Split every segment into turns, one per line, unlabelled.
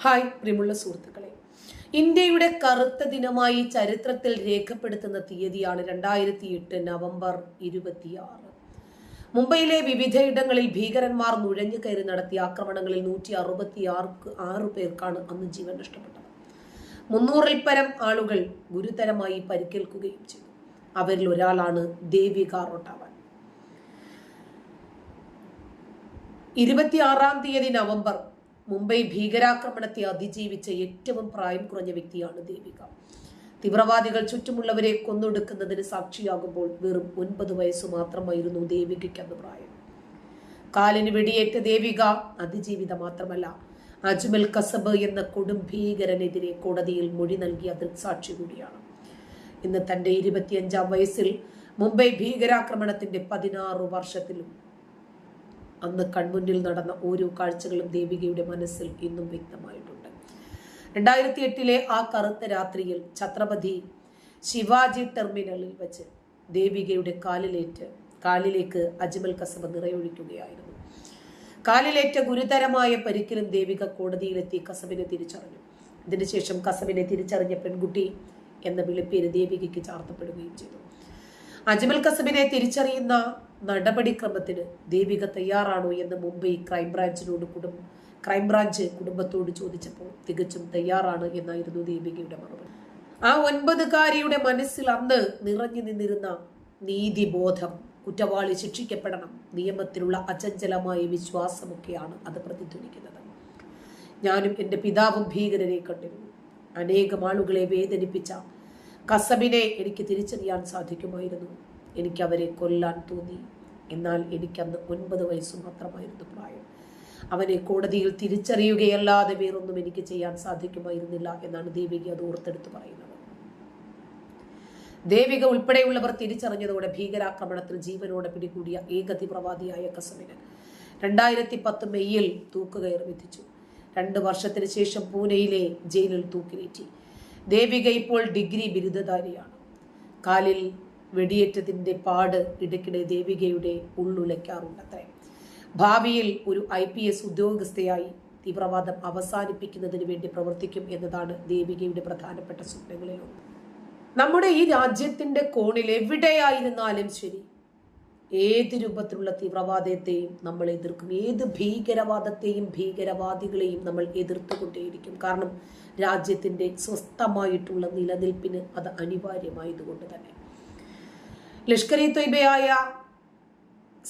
Hi പ്രിയമുള്ള സുഹൃത്തുക്കളെ, ഇന്ത്യയുടെ കറുത്ത ദിനമായി ചരിത്രത്തിൽ രേഖപ്പെടുത്തുന്ന തീയതിയാണ് 2008 നവംബർ 26. മുംബൈയിലെ വിവിധയിടങ്ങളിൽ ഭീകരന്മാർ നുഴഞ്ഞു കയറി നടത്തിയ ആക്രമണങ്ങളിൽ 166 പേർക്കാണ് അന്ന് ജീവൻ നഷ്ടപ്പെട്ടത്. 300-ൽ പരം ആളുകൾ ഗുരുതരമായി പരിക്കേൽക്കുകയും ചെയ്തു. അവരിൽ ഒരാളാണ് ദേവിക റോട്ടാവാൻ. 26-ാം തീയതി നവംബർ മുംബൈ ഭീകരാക്രമണത്തെ അതിജീവിച്ച ഏറ്റവും പ്രായം കുറഞ്ഞ വ്യക്തിയാണ് ദേവിക. തീവ്രവാദികൾ ചുറ്റുമുള്ളവരെ കൊന്നൊടുക്കുന്നതിന് സാക്ഷിയാകുമ്പോൾ വെറും 9 വയസ്സ് മാത്രമായിരുന്നു ദേവികയ്ക്ക് അന്ന് പ്രായം. കാലിന് വെടിയേറ്റ ദേവിക അതിജീവിത മാത്രമല്ല, അജ്മൽ കസബ് എന്ന കൊടും ഭീകരനെതിരെ കോടതിയിൽ മൊഴി നൽകിയ ദൃക്സാക്ഷി കൂടിയാണ്. ഇന്ന് തന്റെ 25-ാം വയസ്സിൽ മുംബൈ ഭീകരാക്രമണത്തിന്റെ 16 വർഷത്തിലും അന്ന് കൺമുന്നിൽ നടന്ന ഓരോ കാഴ്ചകളും ദേവികയുടെ മനസ്സിൽ ഇന്നും വ്യക്തമായിട്ടുണ്ട്. 2008-ലെ ആ കറുത്ത രാത്രിയിൽ ഛത്രപതി ശിവാജി ടെർമിനലിൽ വെച്ച് ദേവികയുടെ കാലിലേക്ക് അജ്മൽ കസബ് നിറയൊഴിക്കുകയായിരുന്നു. കാലിലേറ്റ ഗുരുതരമായ പരിക്കിലും ദേവിക കോടതിയിലെത്തി കസബിനെ തിരിച്ചറിഞ്ഞു. ഇതിനുശേഷം കസബിനെ തിരിച്ചറിഞ്ഞ പെൺകുട്ടി എന്ന വിളിപ്പേര് ദേവികയ്ക്ക് ചാർത്തപ്പെടുകയും ചെയ്തു. അജ്മൽ കസബിനെ തിരിച്ചറിയുന്ന നടപടിക്രമത്തിന് ദേവിക തയ്യാറാണോ എന്ന് മുംബൈ ക്രൈംബ്രാഞ്ച് കുടുംബത്തോട് ചോദിച്ചപ്പോൾ തികച്ചും തയ്യാറാണ് എന്നായിരുന്നു ദേവികയുടെ മറുപടി. ആ 9-കാരിയുടെ മനസ്സിൽ അന്ന് നിറഞ്ഞു നിന്നിരുന്ന നീതിബോധം, കുറ്റവാളി ശിക്ഷിക്കപ്പെടണം, നിയമത്തിലുള്ള അചഞ്ചലമായ വിശ്വാസമൊക്കെയാണ് അത് പ്രതിധ്വനിക്കുന്നത്. ഞാനും എൻ്റെ പിതാവും ഭീകരരെ കണ്ടിരുന്നു. അനേകം ആളുകളെ വേദനിപ്പിച്ച കസബിനെ എനിക്ക് തിരിച്ചറിയാൻ സാധിക്കുമായിരുന്നു. എനിക്ക് അവരെ കൊല്ലാൻ തോന്നി. എന്നാൽ എനിക്കന്ന് 9 വയസ്സ് മാത്രമായിരുന്നു പ്രായം. അവനെ കോടതിയിൽ തിരിച്ചറിയുകയല്ലാതെ വേറൊന്നും എനിക്ക് ചെയ്യാൻ സാധിക്കുമായിരുന്നില്ല എന്നാണ് ദേവിക അത് ഓർത്തെടുത്ത് പറയുന്നത്. ദേവിക ഉൾപ്പെടെയുള്ളവർ തിരിച്ചറിഞ്ഞതോടെ ഭീകരാക്രമണത്തിൽ ജീവനോടെ പിടികൂടിയ ഏക തീവ്രവാദിയായ കസബിന് 2010 മെയ്യിൽ തൂക്കുകയർ വിധിച്ചു. 2 വർഷത്തിന് ശേഷം പൂനെയിലെ ജയിലിൽ തൂക്കിലേറ്റി. ദേവിക ഇപ്പോൾ ഡിഗ്രി ബിരുദധാരിയാണ്. കാലിൽ വെടിയേറ്റതിന്റെ പാട് ഇടയ്ക്കിടെ ദേവികയുടെ ഉള്ളുലയ്ക്കാറുണ്ടത്രേ. ഭാവിയിൽ ഒരു IPS ഉദ്യോഗസ്ഥയായി തീവ്രവാദം അവസാനിപ്പിക്കുന്നതിന് വേണ്ടി പ്രവർത്തിക്കും എന്നതാണ് ദേവികയുടെ പ്രധാനപ്പെട്ട സ്വപ്നങ്ങളിലൊന്ന്. നമ്മുടെ ഈ രാജ്യത്തിന്റെ കോണിൽ എവിടെയായിരുന്നാലും ശരി, ഏത് രൂപത്തിലുള്ള തീവ്രവാദത്തെയും നമ്മൾ എതിർക്കും. ഏത് ഭീകരവാദത്തെയും ഭീകരവാദികളെയും നമ്മൾ എതിർത്തുകൊണ്ടേയിരിക്കും. കാരണം രാജ്യത്തിന്റെ സ്വസ്ഥമായിട്ടുള്ള നിലനിൽപ്പിന് അത് അനിവാര്യമായതുകൊണ്ട് തന്നെ. ലഷ്കർ ഇ തൊയ്ബയായ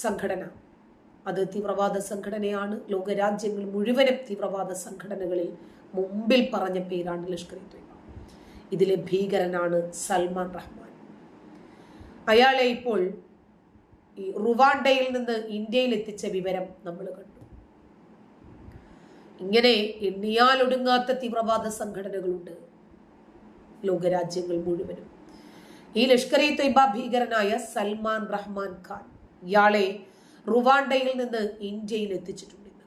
സംഘടന അത് തീവ്രവാദ സംഘടനയാണ്. ലോകരാജ്യങ്ങൾ മുഴുവനും തീവ്രവാദ സംഘടനകളിൽ മുമ്പിൽ പറഞ്ഞ പേരാണ് ലഷ്കർ ഇ തൊയ്ബ. ഇതിലെ ഭീകരനാണ് സൽമാൻ റഹ്മാൻ. അയാളെ ഇപ്പോൾ ഈ റുവാണ്ടയിൽ നിന്ന് ഇന്ത്യയിൽ എത്തിച്ച വിവരം നമ്മൾ കണ്ടു. ഇങ്ങനെ എണ്ണിയാൽ ഒടുങ്ങാത്ത തീവ്രവാദ സംഘടനകളുണ്ട് ലോകരാജ്യങ്ങൾ മുഴുവനും. ഈ ലഷ്കർ ഇ തൊയ്ബ ഭീകരനായ സൽമാൻ റഹ്മാൻ ഖാൻ ഇയാളെ റുവാണ്ടയിൽ നിന്ന് ഇന്ത്യയിൽ എത്തിച്ചിട്ടുണ്ട്.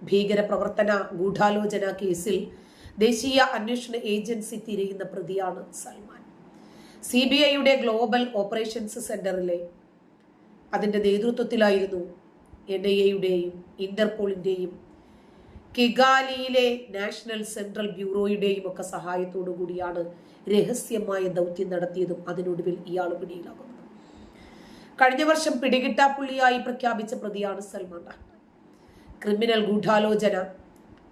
ഭീകര പ്രവർത്തന ഗൂഢാലോചന കേസിൽ ദേശീയ അന്വേഷണ ഏജൻസി തിരയുന്ന പ്രതിയാണ് സൽമാൻ. CBIയുടെ ഗ്ലോബൽ ഓപ്പറേഷൻസ് സെന്ററിലെ അതിന്റെ നേതൃത്വത്തിലായിരുന്നു NIAയുടെയും ഇന്റർപോളിന്റെയും കിഗാലിയിലെ നാഷണൽ സെൻട്രൽ ബ്യൂറോയുടെയും ഒക്കെ സഹായത്തോടു കൂടിയാണ് രഹസ്യമായ ദൗത്യം നടത്തിയതും അതിനൊടുവിൽ ഇയാൾ പിടിയിലാകുന്നത്. കഴിഞ്ഞ വർഷം പിടികിട്ടാപ്പുള്ളിയായി പ്രഖ്യാപിച്ച പ്രതിയാണ് സൽമാൻ റഹ്മാൻ. ക്രിമിനൽ ഗൂഢാലോചന,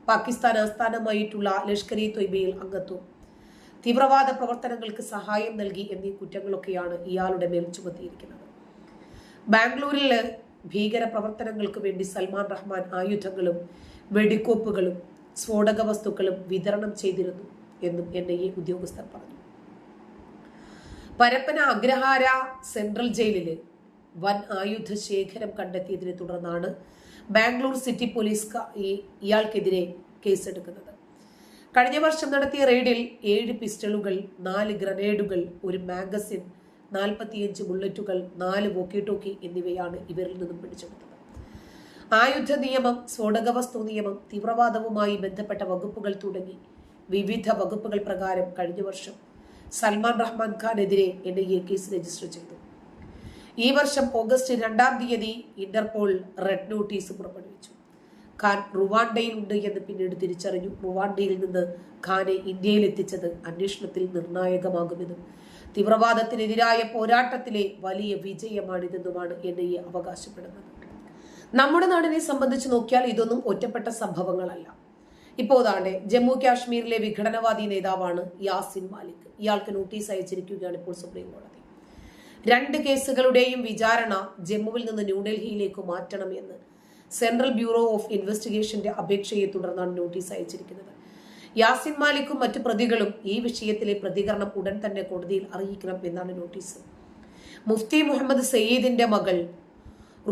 പാകിസ്ഥാൻ ആസ്ഥാനമായിട്ടുള്ള ലഷ്കർ ഇ തൊയ്ബയിൽ അംഗത്വം, തീവ്രവാദ പ്രവർത്തനങ്ങൾക്ക് സഹായം നൽകി എന്നീ കുറ്റങ്ങളൊക്കെയാണ് ഇയാളുടെ മേൽ ചുമത്തിയിരിക്കുന്നത്. ബാംഗ്ലൂരിൽ ഭീകര പ്രവർത്തനങ്ങൾക്ക് വേണ്ടി സൽമാൻ റഹ്മാൻ ആയുധങ്ങളും വെടിക്കോപ്പുകളും സ്ഫോടക വസ്തുക്കളും വിതരണം ചെയ്തിരുന്നു എന്നും NIA ഉദ്യോഗസ്ഥർ പറഞ്ഞു. പരപ്പന അഗ്രഹാര സെൻട്രൽ ജയിലില് വൻ ആയുധ ശേഖരം കണ്ടെത്തിയതിനെ തുടർന്നാണ് ബാംഗ്ലൂർ സിറ്റി പോലീസ് ഇയാൾക്കെതിരെ കേസെടുക്കുന്നത്. കഴിഞ്ഞ വർഷം നടത്തിയ റെയ്ഡിൽ 7 പിസ്റ്റളുകൾ, 4 ഗ്രനേഡുകൾ, 1 മാഗസിൻ, 45 ബുള്ളറ്റുകൾ, 4 വോക്കി ടോക്കി എന്നിവയാണ് ഇവരിൽ നിന്നും പിടിച്ചെടുത്തത്. ആയുധ നിയമം, സ്ഫോടക വസ്തു നിയമം, തീവ്രവാദവുമായി ബന്ധപ്പെട്ട വകുപ്പുകൾ തുടങ്ങി വിവിധ വകുപ്പുകൾ പ്രകാരം കഴിഞ്ഞ വർഷം സൽമാൻ റഹ്മാൻ ഖാനെതിരെ NIA കേസ് രജിസ്റ്റർ ചെയ്തു. ഈ വർഷം ഓഗസ്റ്റ് 2-ാം തീയതി ഇന്റർപോൾ റെഡ് നോട്ടീസ് പുറപ്പെടുവിച്ചു. ഖാൻ റുവാണ്ടയിലുണ്ട് എന്ന് പിന്നീട് തിരിച്ചറിഞ്ഞു. റുവാണ്ടയിൽ നിന്ന് ഖാനെ ഇന്ത്യയിൽ എത്തിച്ചത് അന്വേഷണത്തിൽ നിർണായകമാകുമെന്നും തീവ്രവാദത്തിനെതിരായ പോരാട്ടത്തിലെ വലിയ വിജയമാണിതെന്നുമാണ് NIA അവകാശപ്പെടുന്നത്. നമ്മുടെ നാടിനെ സംബന്ധിച്ച് നോക്കിയാൽ ഇതൊന്നും ഒറ്റപ്പെട്ട സംഭവങ്ങളല്ല. ഇപ്പോഴാണ് ജമ്മു കാശ്മീരിലെ വിഘടനവാദി നേതാവാണ് യാസിൻ മാലിക്. ഇയാൾക്ക് നോട്ടീസ് അയച്ചിരിക്കുകയാണ് ഇപ്പോൾ സുപ്രീം കോടതി. 2 കേസുകളുടെയും വിചാരണ ജമ്മുവിൽ നിന്ന് ന്യൂഡൽഹിയിലേക്ക് മാറ്റണമെന്ന് സെൻട്രൽ ബ്യൂറോ ഓഫ് ഇൻവെസ്റ്റിഗേഷന്റെ അപേക്ഷയെ തുടർന്നാണ് നോട്ടീസ് അയച്ചിരിക്കുന്നത്. യാസിൻ മാലിക്കും മറ്റു പ്രതികളും ഈ വിഷയത്തിലെ പ്രതികരണം ഉടൻ തന്നെ കോടതിയിൽ അറിയിക്കണം എന്നാണ് നോട്ടീസ്. മുഫ്തി മുഹമ്മദ് സയ്യിദിന്റെ മകൾ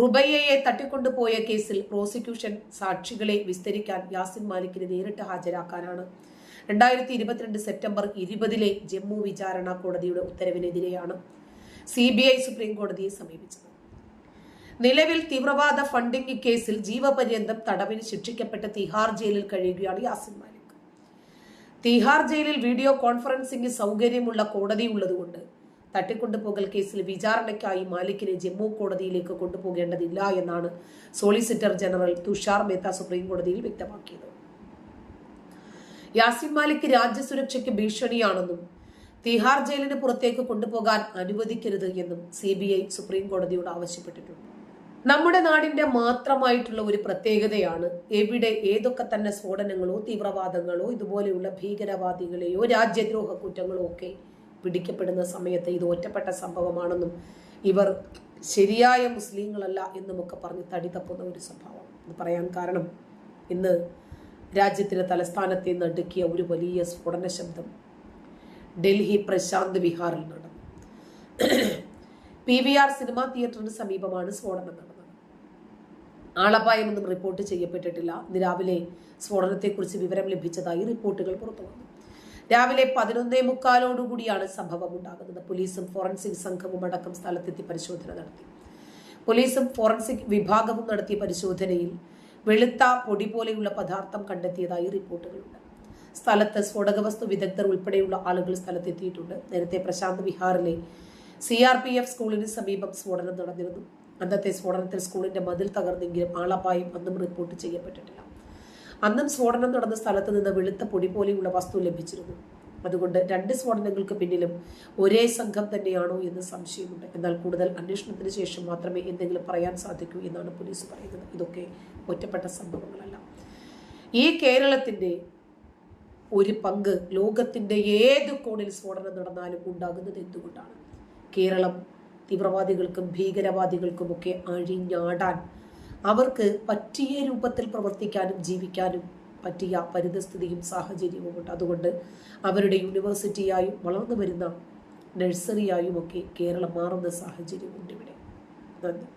റുബയ്യയെ തട്ടിക്കൊണ്ടുപോയ കേസിൽ പ്രോസിക്യൂഷൻ സാക്ഷികളെ വിസ്തരിക്കാൻ യാസിൻ മാലിക്കിനെ നേരിട്ട് ഹാജരാക്കാനാണ് 2022 സെപ്റ്റംബർ 20 ജമ്മു വിചാരണ കോടതിയുടെ ഉത്തരവിനെതിരെയാണ് CBI സുപ്രീം കോടതിയെ സമീപിച്ചത്. നിലവിൽ തീവ്രവാദ ഫണ്ടിംഗ് കേസിൽ ജീവപര്യന്തം തടവിന് ശിക്ഷിക്കപ്പെട്ട തിഹാർ ജയിലിൽ കഴിയുകയാണ് യാസിൻ മാലിക്. തിഹാർ ജയിലിൽ വീഡിയോ കോൺഫറൻസിംഗ് സൗകര്യമുള്ള കോടതി ഉള്ളതുകൊണ്ട് തട്ടിക്കൊണ്ടുപോകൽ കേസിൽ വിചാരണയ്ക്കായി മാലിക്കിനെ ജമ്മു കോടതിയിലേക്ക് കൊണ്ടുപോകേണ്ടതില്ല എന്നാണ് solicitor general Tushar Mehta supreme കോടതിയിൽ വ്യക്തമാക്കിയത്. യാസിൻ മാലിക് രാജ്യസുരക്ഷയ്ക്ക് ഭീഷണിയാണെന്നും തിഹാർ ജയിലിന് പുറത്തേക്ക് കൊണ്ടുപോകാൻ അനുവദിക്കരുത് എന്നും CBI സുപ്രീം കോടതിയോട് ആവശ്യപ്പെട്ടിട്ടുണ്ട്. നമ്മുടെ നാടിന്റെ മാത്രമായിട്ടുള്ള ഒരു പ്രത്യേകതയാണ് എവിടെ ഏതൊക്കെ തന്നെ സ്ഫോടനങ്ങളോ തീവ്രവാദങ്ങളോ ഇതുപോലെയുള്ള ഭീകരവാദികളെയോ രാജ്യദ്രോഹ കുറ്റങ്ങളോ ഒക്കെ പിടിക്കപ്പെടുന്ന സമയത്ത് ഇത് ഒറ്റപ്പെട്ട സംഭവമാണെന്നും ഇവർ ശരിയായ മുസ്ലിങ്ങളല്ല എന്നുമൊക്കെ പറഞ്ഞ് തടി തപ്പുന്ന ഒരു സംഭവം. ഇത് പറയാൻ കാരണം ഇന്ന് രാജ്യത്തിന്റെ തലസ്ഥാനത്തെ നടുക്കിയ ഒരു വലിയ സ്ഫോടന ശബ്ദം ഡൽഹി പ്രശാന്ത് വിഹാറിൽ നടന്നു. PVR സിനിമാ തിയേറ്ററിന് സമീപമാണ് സ്ഫോടനം നടന്നത്. ആളപായമൊന്നും റിപ്പോർട്ട് ചെയ്യപ്പെട്ടിട്ടില്ല. ഇന്ന് രാവിലെ സ്ഫോടനത്തെക്കുറിച്ച് വിവരം ലഭിച്ചതായി റിപ്പോർട്ടുകൾ പുറത്തു വന്നു. രാവിലെ 11:45 സംഭവം ഉണ്ടാകുന്നത്. പോലീസും ഫോറൻസിക് സംഘവും അടക്കം സ്ഥലത്തെത്തി പരിശോധന നടത്തി. പോലീസും ഫോറൻസിക് വിഭാഗവും നടത്തിയ പരിശോധനയിൽ വെളുത്ത പൊടി പോലെയുള്ള പദാർത്ഥം കണ്ടെത്തിയതായി റിപ്പോർട്ടുകളുണ്ട്. സ്ഥലത്ത് സ്ഫോടക വസ്തു വിദഗ്ധർ ഉൾപ്പെടെയുള്ള ആളുകൾ സ്ഥലത്തെത്തിയിട്ടുണ്ട്. നേരത്തെ പ്രശാന്ത് വിഹാറിലെ CRPF സ്കൂളിന് സമീപം സ്ഫോടനം നടന്നിരുന്നു. അന്നത്തെ സ്ഫോടനത്തിൽ സ്കൂളിന്റെ മതിൽ തകർന്നെങ്കിലും ആളപായം അന്നും റിപ്പോർട്ട് ചെയ്യപ്പെട്ടിട്ടില്ല. അന്നും സ്ഫോടനം നടന്ന സ്ഥലത്ത് നിന്ന് വെളുത്ത പൊടി പോലെയുള്ള വസ്തു ലഭിച്ചിരുന്നു. അതുകൊണ്ട് 2 സ്ഫോടനങ്ങൾക്ക് പിന്നിലും ഒരേ സംഘം തന്നെയാണോ എന്ന് സംശയമുണ്ട്. എന്നാൽ കൂടുതൽ അന്വേഷണത്തിന് ശേഷം മാത്രമേ എന്തെങ്കിലും പറയാൻ സാധിക്കൂ എന്നാണ് പോലീസ് പറയുന്നത്. ഇതൊക്കെ ഒറ്റപ്പെട്ട സംഭവങ്ങളല്ല. ഈ കേരളത്തിന്റെ ഒരു പങ്ക് ലോകത്തിന്റെ ഏത് കോണിൽ സ്ഫോടനം നടന്നാലും ഉണ്ടാകുന്നത് എന്തുകൊണ്ടാണ്? കേരളം തീവ്രവാദികൾക്കും ഭീകരവാദികൾക്കുമൊക്കെ അഴിഞ്ഞാടാൻ അവർക്ക് പറ്റിയ രൂപത്തിൽ പ്രവർത്തിക്കാനും ജീവിക്കാനും പറ്റിയ പരിതസ്ഥിതിയും സാഹചര്യവുമുണ്ട്. അതുകൊണ്ട് അവരുടെ യൂണിവേഴ്സിറ്റിയായും വളർന്നു വരുന്ന നഴ്സറിയായും ഒക്കെ കേരളം മാറുന്ന സാഹചര്യമുണ്ട് ഇവിടെ. നന്ദി.